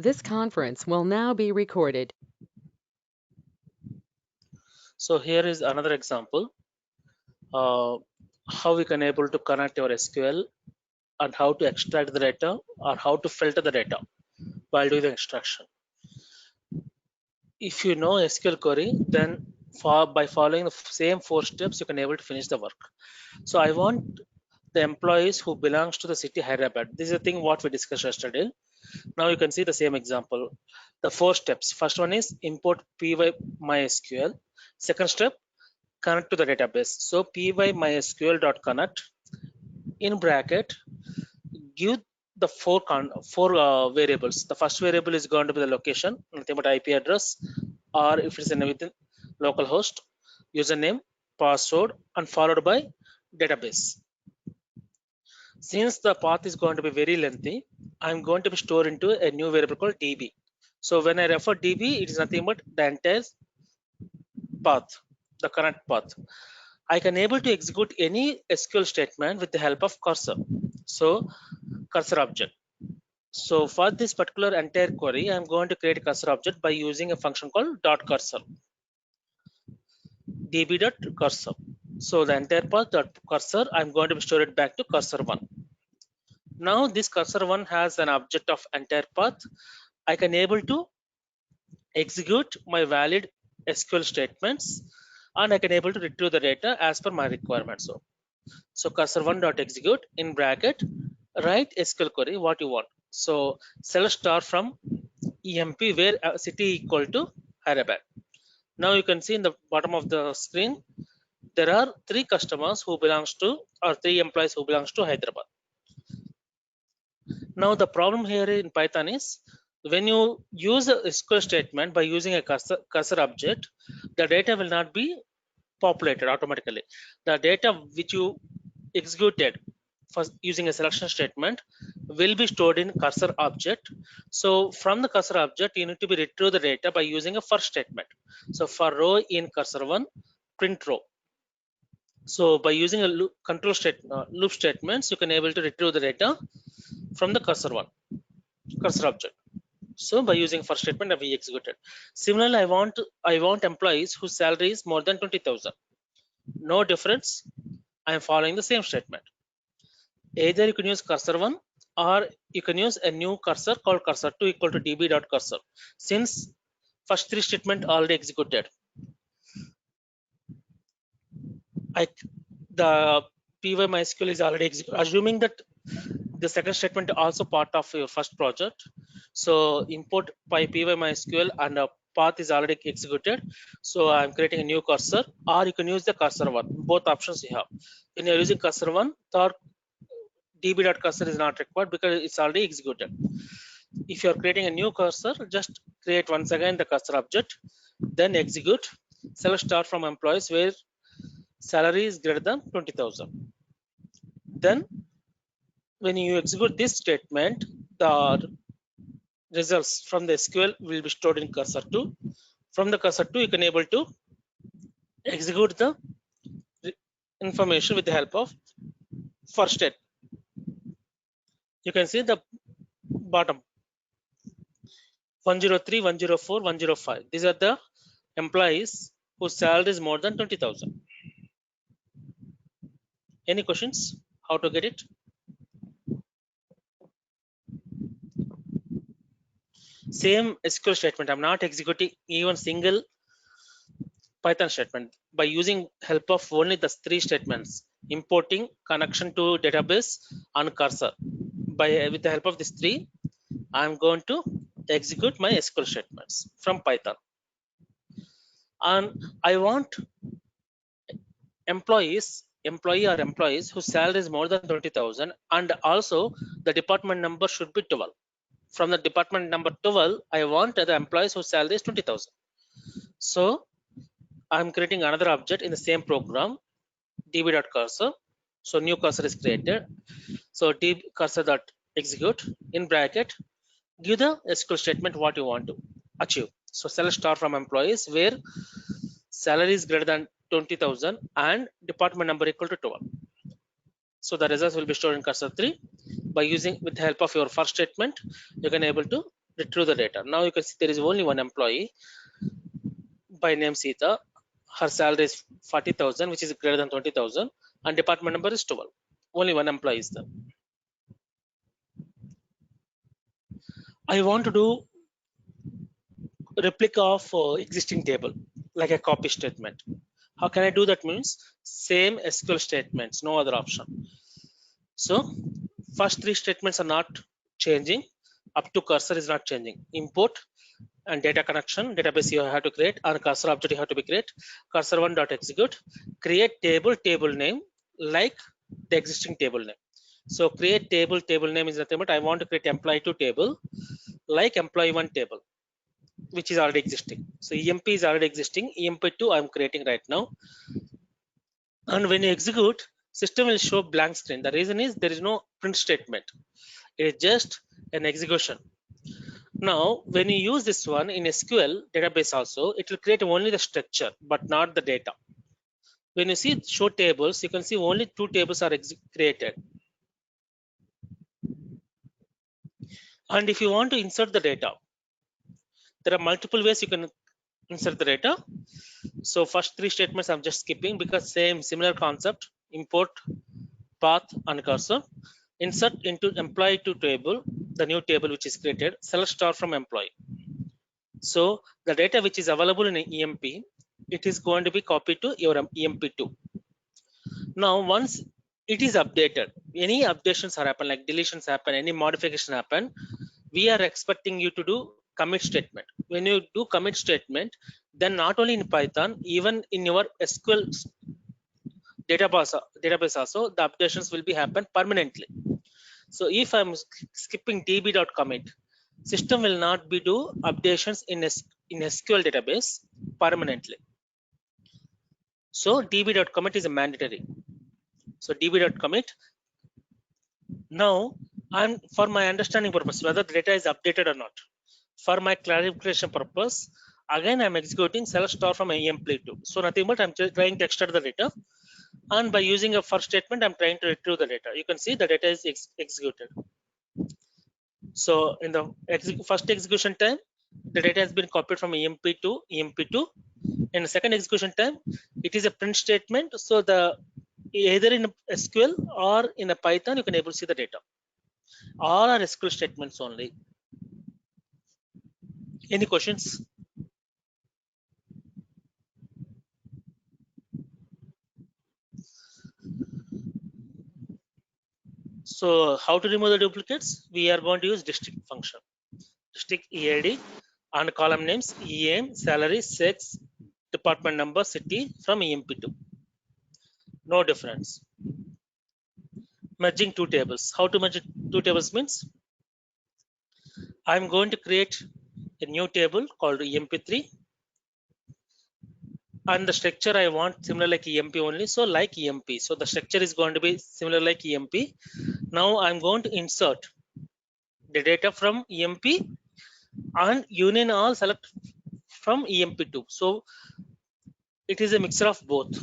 This conference will now be recorded. So here is another example, uh, how we can able to connect your SQL and how to extract the data or how to filter the data while doing the extraction. If you know SQL query, then by following the same 4 steps, you can able to finish the work. So I want the employees who belongs to the city Hyderabad. This is the thing what we discussed yesterday. Now you can see the same example. The 4 steps. First one is import py mysql. Second step, connect to the database. So py mysql.connect in bracket, give the four variables. The first variable is going to be the location, nothing but IP address, or if it's in within localhost, username, password, and followed by database. Since the path is going to be very lengthy, I'm going to be stored into a new variable called db. So when I refer db, it is nothing but the entire path, the current path. I can able to execute any SQL statement with the help of cursor. So cursor object. So for this particular entire query, I'm going to create a cursor object by using a function called dot cursor, db.cursor. So the entire path dot cursor, I'm going to store it back to cursor one. Now this cursor one has an object of entire path. I can able to execute my valid SQL statements and I can able to retrieve the data as per my requirement. So cursor one dot execute in bracket, write SQL query what you want. So select star from EMP where city equal to Hyderabad. Now you can see in the bottom of the screen, there are 3 customers who belongs to or 3 employees who belongs to Hyderabad. Now the problem here in Python is when you use a SQL statement by using a cursor object, the data will not be populated automatically. The data which you executed for using a selection statement will be stored in cursor object. So from the cursor object, you need to be retrieve the data by using a first statement. So for row in cursor one, print row. So by using a loop statements, you can able to retrieve the data from the cursor object. So by using first statement, we executed. Similarly, I want employees whose salary is more than 20,000. No difference. I am following the same statement. Either you can use cursor one or you can use a new cursor called cursor 2 equal to db.cursor. Since first 3 statement already executed, the py mysql is already executed. Assuming that the second statement also part of your first project, so import py mysql and a path is already executed. So I'm creating a new cursor, or you can use the cursor one. Both options you have. When you're using cursor one, the db.cursor is not required because it's already executed. If you're creating a new cursor, just create once again the cursor object, then execute, select star from employees where salary is greater than 20,000. Then when you execute this statement, the results from the SQL will be stored in cursor 2. From the cursor 2, you can able to execute the information with the help of first step. You can see the bottom 103, 104, 105. These are the employees whose salary is more than 20,000. Any questions? How to get it? Same SQL statement. I'm not executing even single Python statement by using help of only the 3 statements: importing, connection to database, and cursor. With the help of these 3, I'm going to execute my SQL statements from Python. And I want employees whose salary is more than 20,000, and also the department number should be 12. From the department number 12, I want the employees whose salary is 20,000. So I'm creating another object in the same program, db.cursor. So new cursor is created. So db cursor dot execute in bracket, give the SQL statement what you want to achieve. So select star from employees where salary is greater than 20,000 and department number equal to 12. So the results will be stored in cursor 3. By using with the help of your first statement, you can able to retrieve the data. Now you can see there is only one employee by name Sita. Her salary is 40,000, which is greater than 20,000, and department number is 12. Only one employee is there. I want to do replica of existing table, like a copy statement. How can I do that? Means same SQL statements, no other option. So first three statements are not changing. Up to cursor is not changing. Import and data connection, database you have to create, and cursor object you have to be create. Cursor one dot execute, create table name like the existing table name. So create table name is nothing but I want to create employee 2 table like employee 1 table, which is already existing. So EMP is already existing. EMP2 I'm creating right now. And when you execute, system will show blank screen. The reason is there is no print statement. It is just an execution. Now, when you use this one in SQL database also, it will create only the structure, but not the data. When you see show tables, you can see only 2 tables are created. And if you want to insert the data, there are multiple ways you can insert the data. So first 3 statements I'm just skipping because similar concept, import, path and cursor. Insert into employee to table, the new table which is created, select star from employee. So the data which is available in EMP, it is going to be copied to your EMP2. Now once it is updated, any updations are happen, like deletions happen, any modification happen, we are expecting you to do commit statement. When you do commit statement, then not only in Python, even in your SQL database also, the updations will be happen permanently. So if I'm skipping db.commit, system will not be do updations in SQL database permanently. So db.commit is a mandatory. So db.commit. Now, for my understanding purpose, whether the data is updated or not, for my clarification purpose, again I'm executing select star from EMP2. So nothing but I'm trying to extract the data, and by using a first statement, I'm trying to retrieve the data. You can see the data is executed. So in the first execution time, the data has been copied from EMP to EMP2. In the second execution time, it is a print statement. So the either in SQL or in a Python, you can able to see the data. All are SQL statements only. Any questions? So how to remove the duplicates? We are going to use district function. District EID and column names EM, salary, sex, department number, city from EMP2. No difference. Merging 2 tables. How to merge 2 tables means I'm going to create a new table called EMP3, and the structure I want similar like EMP only, so like EMP. So the structure is going to be similar like EMP. Now I'm going to insert the data from EMP and union all select from EMP2. So it is a mixture of both.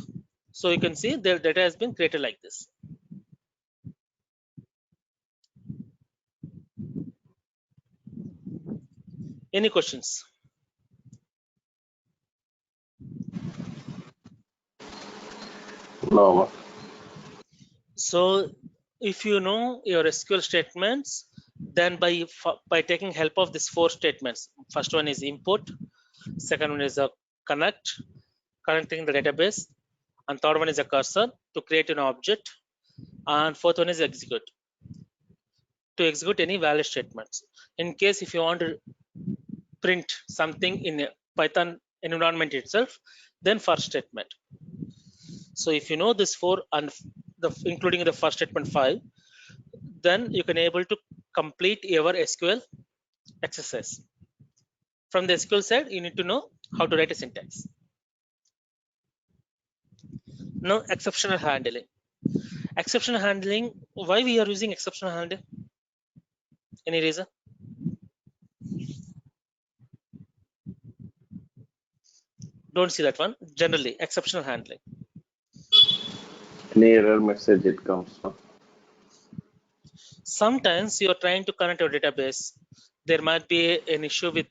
So you can see the data has been created like this. Any questions? No. So if you know your SQL statements, then by taking help of these 4 statements, first one is import, second one is a connecting the database, and third one is a cursor to create an object, and fourth one is execute to execute any valid statements. In case if you want to print something in a Python environment itself, then first statement. So if you know this 4 and including the first statement 5, then you can able to complete your SQL exercise. From the SQL side, you need to know how to write a syntax. Now, exceptional handling. Exceptional handling, why we are using exceptional handling? Any reason? Don't see that one. Generally, exceptional handling. Any error message it comes from. Sometimes you are trying to connect your database there might be an issue with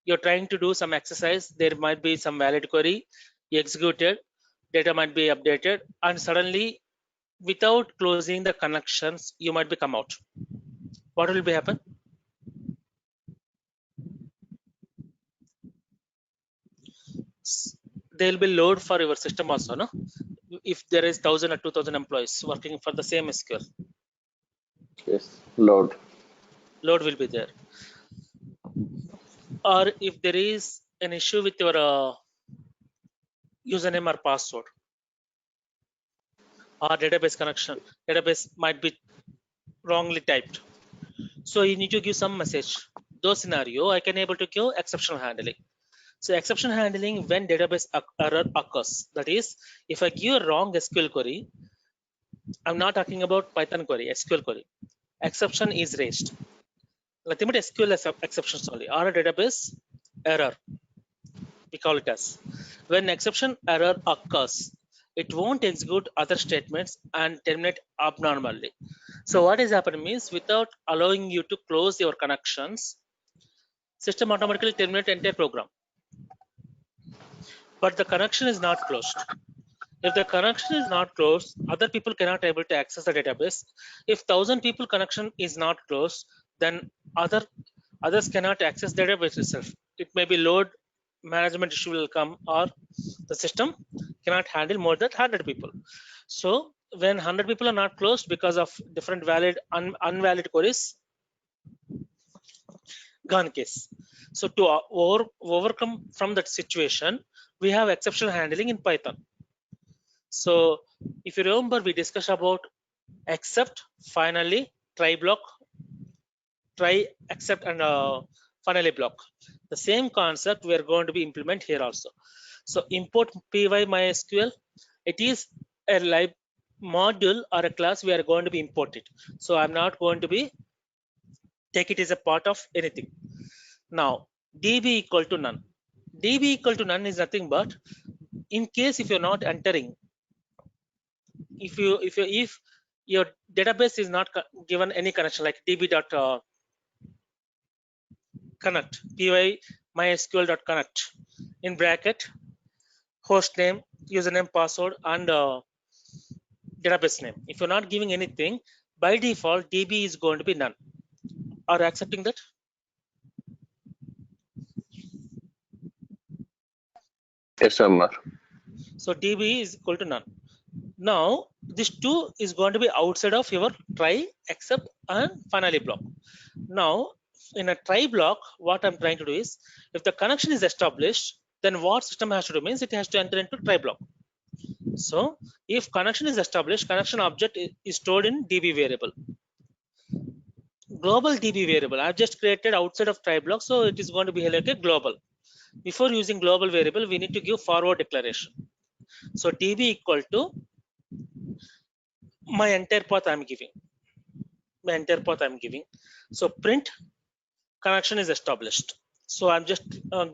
you're trying to do some exercise, there might be some valid query, you executed, data might be updated, and suddenly without closing the connections, you might be come out. What will be happen? There will be load for your system also, no? If there is 1,000 or 2,000 employees working for the same SQL, Yes, load. load will be there. Or if there is an issue with your username or password or database connection, database might be wrongly typed, so you need to give some message. Those scenario I can able to give exception handling. So exception handling when database error occurs, that is, if I give a wrong SQL query, I'm not talking about Python query, SQL query, exception is raised. Nothing but SQL exceptions only, or a database error, we call it as. When exception error occurs, it won't execute other statements and terminate abnormally. So what is happening means, without allowing you to close your connections, system automatically terminate entire program. But the connection is not closed. If the connection is not closed, other people cannot able to access the database. If 1,000 people connection is not closed, then others cannot access the database itself. It may be load management issue will come, or the system cannot handle more than 100 people. So when 100 people are not closed because of different valid unvalid queries, gone case. So to overcome from that situation, we have exception handling in Python. So if you remember, we discussed about except, finally, try block, try, except, and finally block. The same concept we are going to be implement here also. So import py mysql, it is a live module or a class we are going to be imported. So I'm not going to be take it as a part of anything. Now db equal to none. db equal to none is nothing but, in case if you're not entering, if your database is not given any connection like db dot connect, py mysql dot connect, in bracket host name, username, password, and database name. If you're not giving anything, by default db is going to be none. Are you accepting that? Yes, Amar. So db is equal to none. Now this two is going to be outside of your try, except, and finally block. Now in a try block, what I'm trying to do is, if the connection is established, then what system has to do means it has to enter into try block. So if connection is established, connection object is stored in db variable. Global db variable I've just created outside of try block, so it is going to be like a global. Before using global variable, we need to give forward declaration. So db equal to my entire path I'm giving. So print connection is established. So I'm just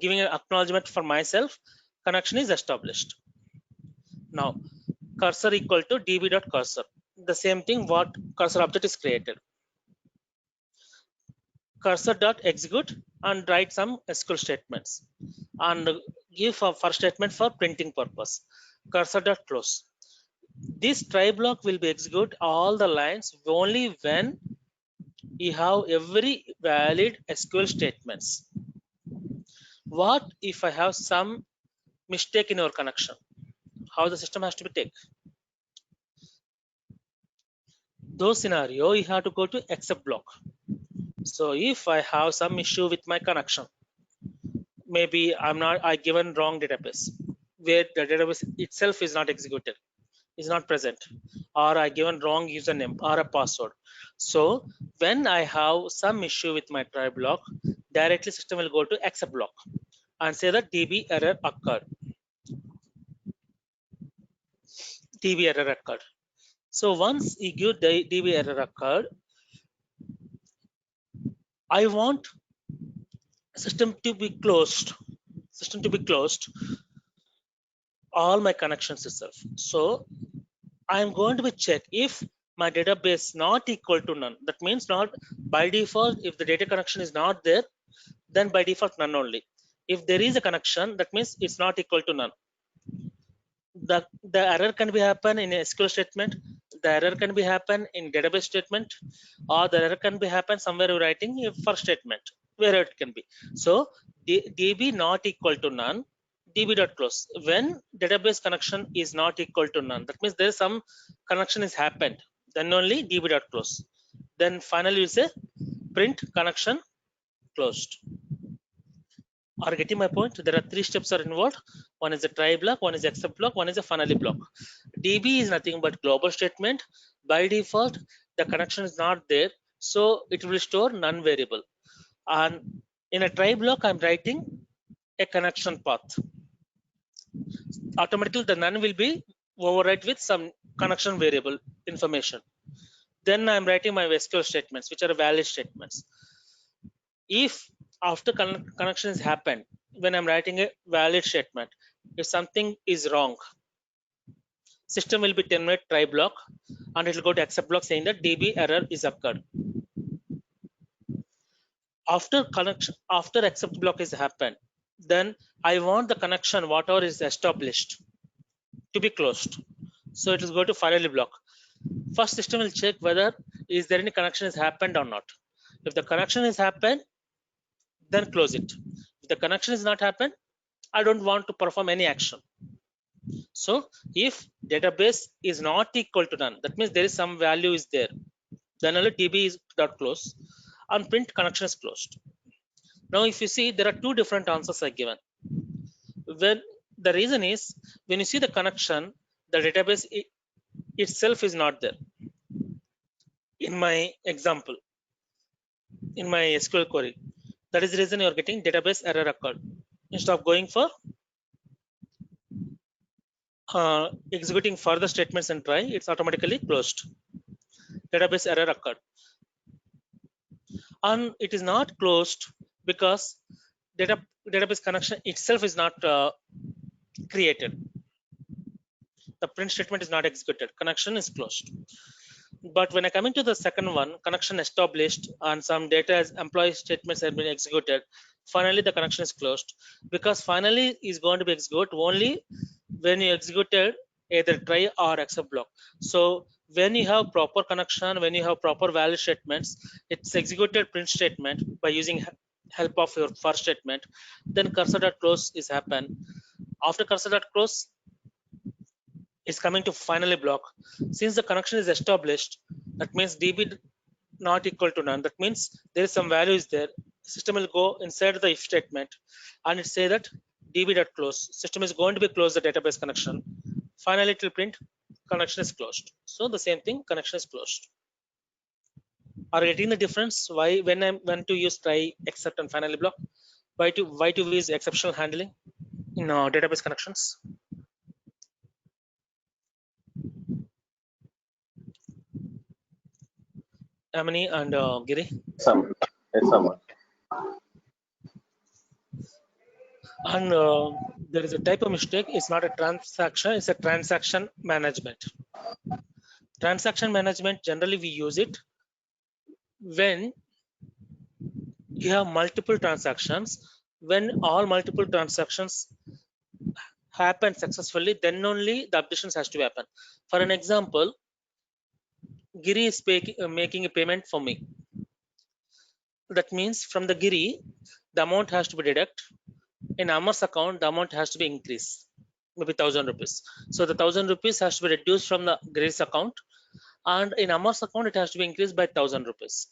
giving an acknowledgement for myself. Connection is established. Now cursor equal to db dot cursor. The same thing what cursor object is created. Cursor dot execute and write some SQL statements and give a first statement for printing purpose. Cursor dot close. This try block will be execute all the lines only when you have every valid SQL statements. What if I have some mistake in your connection? How the system has to be take? Those scenario you have to go to except block. So if I have some issue with my connection, maybe I given wrong database where the database itself is not executed, is not present, or I given wrong username or a password. So when I have some issue with my try block, directly system will go to except block and say that db error occurred. db error occurred. So once you give the db error occurred, I want system to be closed. All my connections itself. So I'm going to be check if my database not equal to none. That means not By default, if the data connection is not there, then by default none only. If there is a connection, that means it's not equal to none. The error can be happen in a SQL statement, the error can be happen in database statement, or the error can be happen somewhere you're writing a first statement, where it can be. So db not equal to none, db dot close. When database connection is not equal to none, that means there is some connection is happened, then only db dot close. Then finally you say print connection closed. Are getting my point? There are three steps are involved. One is a try block, one is except block, one is a finally block. DB is nothing but global statement. By default, the connection is not there, so it will store none variable. And in a try block, I'm writing a connection path. Automatically, the none will be overwrite with some connection variable information. Then I'm writing my SQL statements, which are valid statements. If after connection has happened, when I'm writing a valid statement, if something is wrong, system will be terminate try block and it will go to except block saying that db error is occurred. After connection, after except block is happened, then I want the connection whatever is established to be closed. So it will go to finally block. First system will check whether is there any connection has happened or not. If the connection has happened, then close it. If the connection is not happened, I don't want to perform any action. So if database is not equal to none, that means there is some value is there, then only db is dot close and print connection is closed. Now if you see, there are two different answers are given. When the reason is, when you see the connection, the database itself is not there. In my example, in my SQL query, that is the reason you are getting database error occurred. Instead of going for executing further statements and try, it's automatically closed. Database error occurred. And it is not closed because database connection itself is not created. The print statement is not executed. Connection is closed. But when I come into the second one, connection established and some data as employee statements have been executed, finally the connection is closed, because finally is going to be executed only when you executed either try or except block. So when you have proper connection, when you have proper valid statements, it's executed print statement by using help of your first statement, then cursor.close is happen. After cursor.close is coming to finally block. Since the connection is established, that means db not equal to none. That means there is some value is there. System will go inside the if statement and it say that db.close. System is going to be close the database connection. Finally, it will print connection is closed. So the same thing, connection is closed. Are you getting the difference? Why when to use try, except and finally block? Why to use exceptional handling in database connections? Amini and Giri. Some. And there is a type of mistake. It's not a transaction, it's a transaction management. Transaction management, generally we use it when you have multiple transactions. When all multiple transactions happen successfully, then only the updations has to happen. For an example, Giri is making a payment for me. That means from the Giri, the amount has to be deducted. In Amar's account, the amount has to be increased, maybe 1,000 rupees. So the 1,000 rupees has to be reduced from the Giri's account, and in Amar's account, it has to be increased by 1,000 rupees.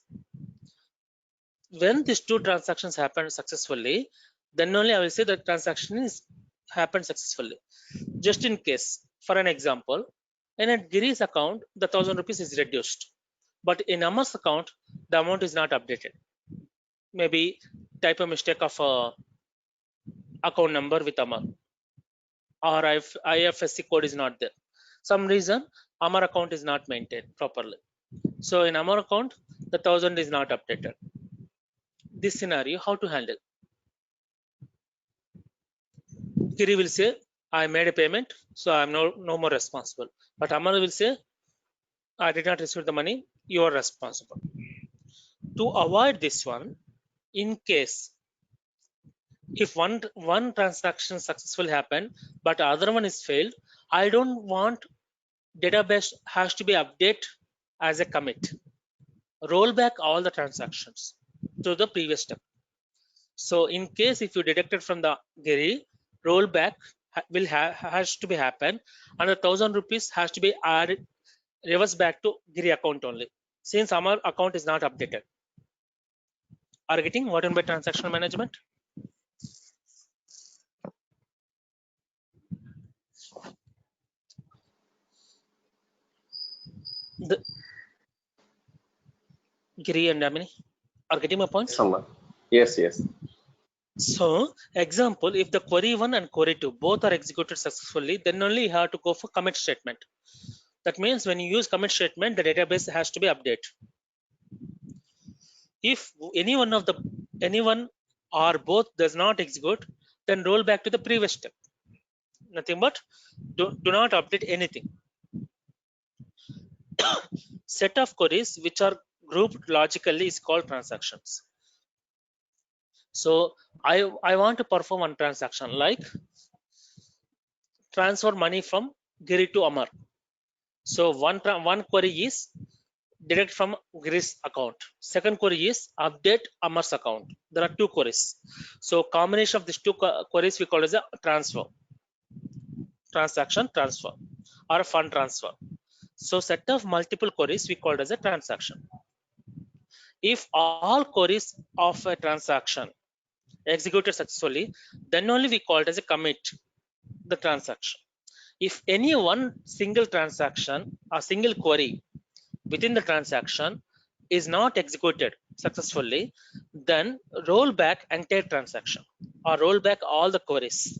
When these two transactions happen successfully, then only I will say that transaction is happened successfully. Just in case, for an example, in a Giri's account, the 1,000 rupees is reduced, but in Amar's account, the amount is not updated. Maybe type of mistake of account number with Amar, or if IFSC code is not there. Some reason Amar account is not maintained properly. So in Amar account, the 1,000 is not updated. This scenario, how to handle? Giri will say, I made a payment, so I'm no more responsible. But Amar will say, I did not receive the money, you are responsible. To avoid this one, in case if one transaction successfully happened but other one is failed, I don't want database has to be updated as a commit. Roll back all the transactions to the previous step. So in case if you detected from the Giri, rollback has to be happen, and the 1,000 rupees has to be added reverse back to Giri account only, since our account is not updated. Are you getting what in by transactional management? The Giri and Damini are getting my points? Summer. Yes, yes. So example, if the query 1 and query 2 both are executed successfully, then only you have to go for commit statement. That means when you use commit statement, the database has to be updated. If anyone or both does not execute, then roll back to the previous step. Nothing but do not update anything. Set of queries which are grouped logically is called transactions. So I want to perform one transaction like transfer money from Giri to Amar. So one query is direct from Giri's account. Second query is update Amar's account. There are two queries. So combination of these two queries we call as a transaction transfer or a fund transfer. So set of multiple queries we call as a transaction. If all queries of a transaction executed successfully, then only we call it as a commit the transaction. If any one single transaction or single query within the transaction is not executed successfully, then roll back entire transaction or roll back all the queries.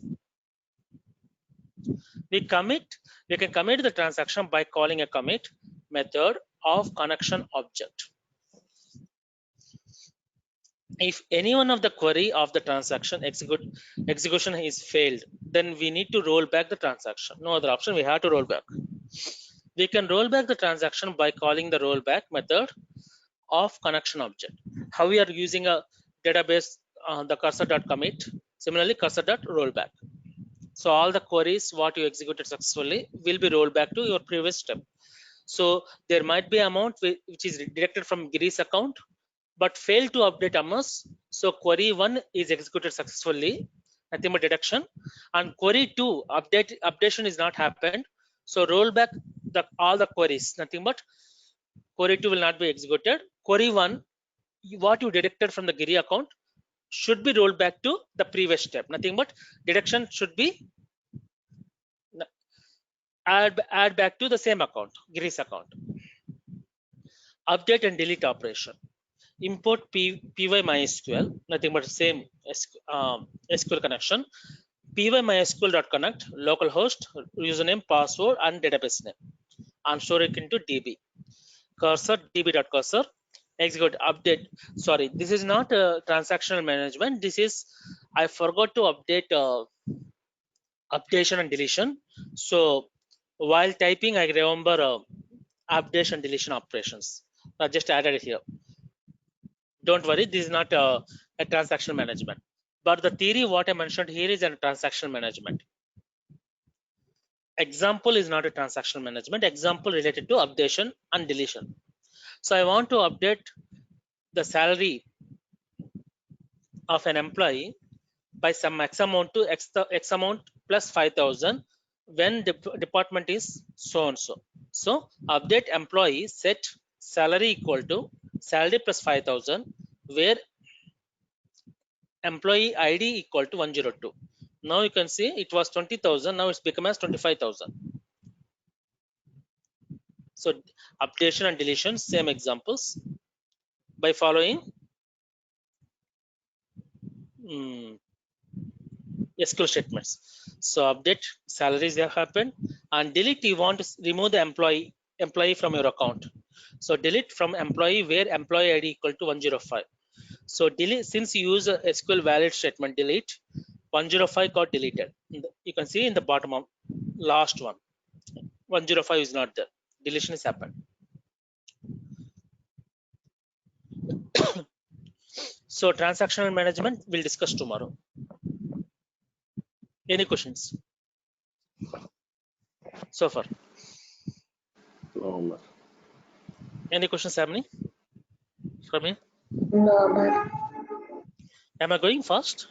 We can commit the transaction by calling a commit method of connection object. If any one of the query of the transaction execution is failed, then we need to roll back the transaction. No other option, we have to roll back. We can roll back the transaction by calling the rollback method of connection object. How we are using a database, the cursor.commit, similarly cursor.rollback. So all the queries what you executed successfully will be rolled back to your previous step. So there might be amount which is directed from Giri's account but failed to update Amar's. So query 1 is executed successfully, nothing but deduction, and query 2 updation is not happened. So roll back all the queries, nothing but query 2 will not be executed. Query 1, what you deducted from the Giri account should be rolled back to the previous step, nothing but deduction should be add back to the same account, Giri's account. Update and delete operation. Import py_mysql, nothing but same SQL connection. py_mysql.connect localhost, username, password, and database name, and store it into DB. Cursor db.cursor, execute update. Sorry, this is not transactional management. This is I forgot to update updation and deletion. So while typing, I remember updation and deletion operations. I just added it here. Don't worry, this is not a transactional management, but the theory what I mentioned here is a transactional management. Example is not a transactional management. Example related to updation and deletion. So I want to update the salary of an employee by some x amount to x amount plus 5,000 when the department is so and so. So update employee set salary equal to salary plus 5,000 where employee ID equal to 102. Now you can see it was 20,000. Now it's become as 25,000. So updation and deletion, same examples by following SQL statements. So update salaries have happened, and delete you want to remove the employee from your account. So delete from employee where employee ID equal to 105. So delete, since you use a SQL valid statement, delete 105 got deleted. You can see in the bottom of last one, 105 is not there. Deletion is happened. So transactional management we'll discuss tomorrow. Any questions so far? No, Umar. Any questions happening from here? No, Umar. Am I going fast?